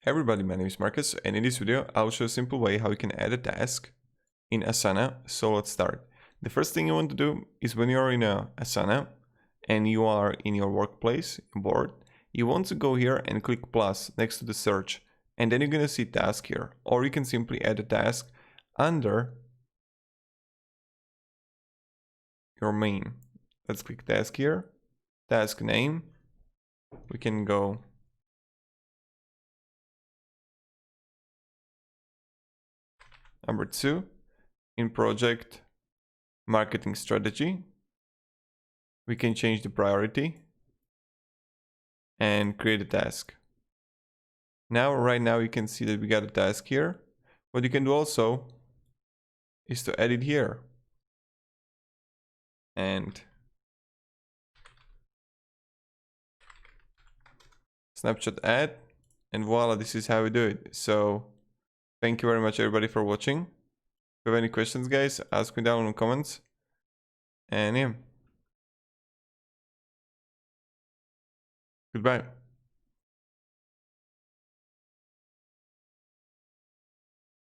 Everybody, my name is Marcus, and in this video I'll show a simple way how you can add a task in Asana. So let's start. The first thing you want to do is when you are in Asana and you are in your workplace board, you want to go here and click plus next to the search, and then you're going to see task here, or you can simply add a task under your main. Let's click task here, task name. We can go number 2 in project marketing strategy. We can change the priority and create a task. Right now you can see that we got a task here. What you can do also is to add it here and snapshot add, and voila, this is how we do it. So thank you very much everybody for watching. If you have any questions, guys, ask me down in the comments. And yeah, goodbye.